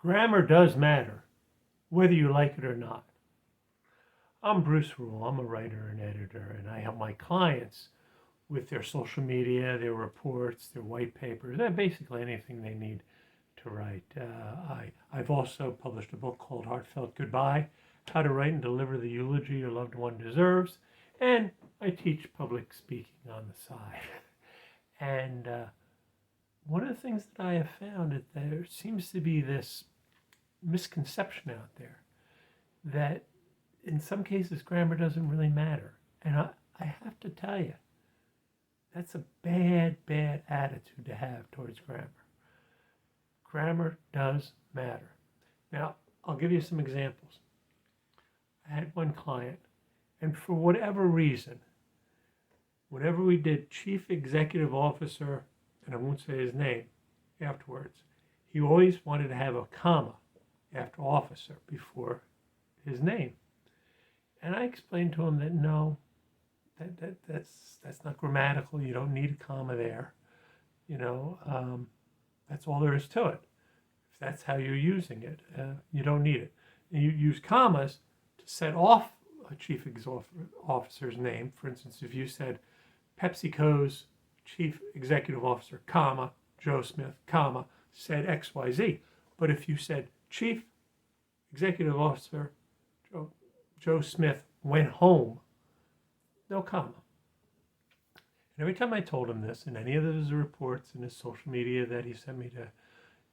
Grammar does matter, whether you like it or not. I'm Bruce Rule. I'm a writer and editor, and I help my clients with their social media, their reports, their white papers, and basically anything they need to write. I've also published a book called Heartfelt Goodbye, How to Write and Deliver the Eulogy Your Loved One Deserves, and I teach public speaking on the side. And one of the things that I have found is there seems to be this misconception out there that in some cases grammar doesn't really matter. And I have to tell you, that's a bad attitude to have towards grammar. Grammar does matter. Now, I'll give you some examples. I had one client, and for whatever reason, whenever we did Chief Executive Officer, and I won't say his name afterwards, he always wanted to have a comma after officer before his name. And I explained to him that no, that's not grammatical. You don't need a comma there. That's all there is to it. If that's how you're using it, you don't need it. And you use commas to set off a chief officer's name. For instance, if you said PepsiCo's chief executive officer, comma, Joe Smith, comma, said XYZ. But if you said chief executive officer, Joe Smith went home, no comma. And every time I told him this in any of his reports in his social media that he sent me to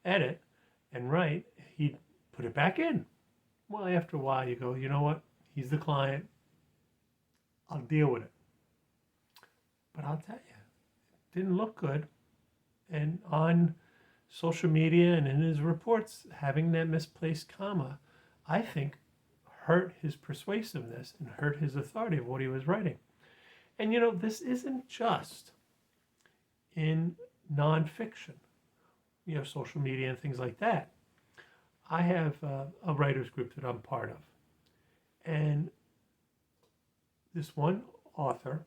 edit and write, he'd put it back in. Well, after a while you go, you know what? He's the client. I'll deal with it. But I'll tell you, it didn't look good. And on social media and in his reports, having that misplaced comma, I think, hurt his persuasiveness and hurt his authority of what he was writing. And this isn't just in nonfiction, social media and things like that. I have a writers group that I'm part of. And this one author,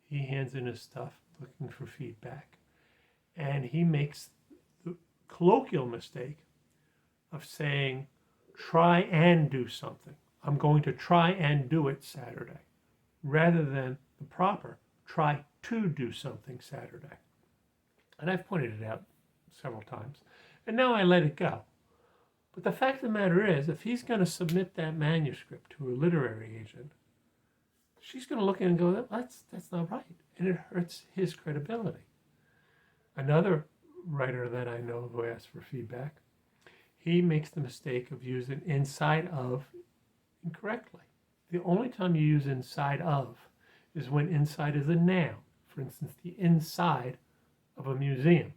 he hands in his stuff looking for feedback. And he makes the colloquial mistake of saying, try and do something. I'm going to try and do it Saturday, rather than the proper try to do something Saturday. And I've pointed it out several times, and now I let it go. But the fact of the matter is, if he's going to submit that manuscript to a literary agent, she's going to look at it and go, that's not right, and it hurts his credibility. Another writer that I know who asks for feedback, he makes the mistake of using inside of incorrectly. The only time you use inside of is when inside is a noun. For instance, the inside of a museum.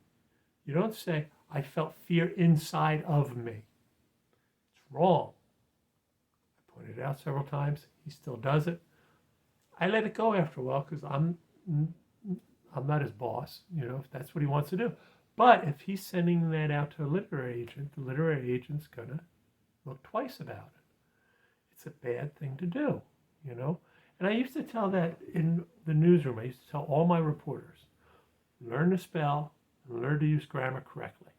You don't say, I felt fear inside of me. It's wrong. I pointed it out several times. He still does it. I let it go after a while because I'm not his boss, if that's what he wants to do. But if he's sending that out to a literary agent, the literary agent's going to look twice about it. It's a bad thing to do, And I used to tell that in the newsroom. I used to tell all my reporters, learn to spell and learn to use grammar correctly.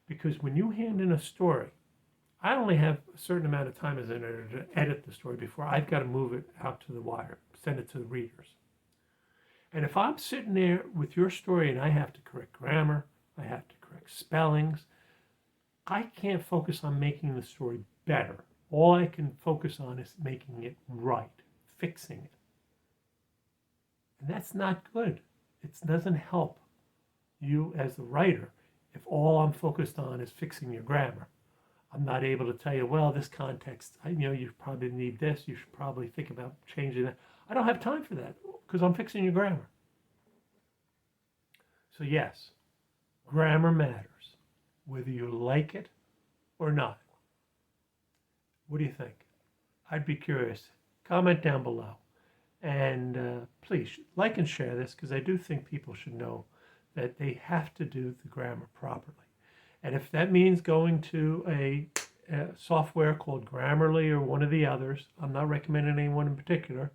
Because when you hand in a story, I only have a certain amount of time as an editor to edit the story before I've got to move it out to the wire, send it to the readers. And if I'm sitting there with your story and I have to correct grammar, I have to correct spellings, I can't focus on making the story better. All I can focus on is making it right, fixing it. And that's not good. It doesn't help you as the writer if all I'm focused on is fixing your grammar. I'm not able to tell you, well, this context, you probably need this. You should probably think about changing that. I don't have time for that because I'm fixing your grammar. So yes, grammar matters, whether you like it or not. What do you think? I'd be curious. Comment down below. And please like and share this because I do think people should know that they have to do the grammar properly. And if that means going to a software called Grammarly or one of the others, I'm not recommending anyone in particular,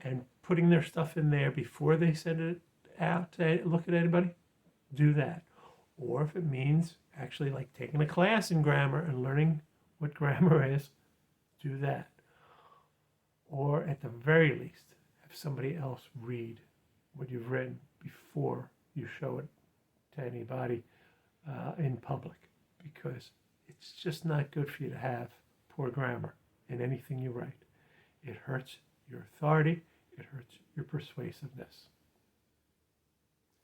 and putting their stuff in there before they send it out to look at anybody, do that. Or if it means actually like taking a class in grammar and learning what grammar is, do that. Or at the very least, have somebody else read what you've written before you show it to anybody in public, because it's just not good for you to have poor grammar in anything you write. It hurts your authority. It hurts your persuasiveness.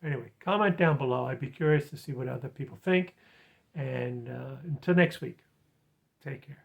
Anyway, comment down below. I'd be curious to see what other people think. And until next week, take care.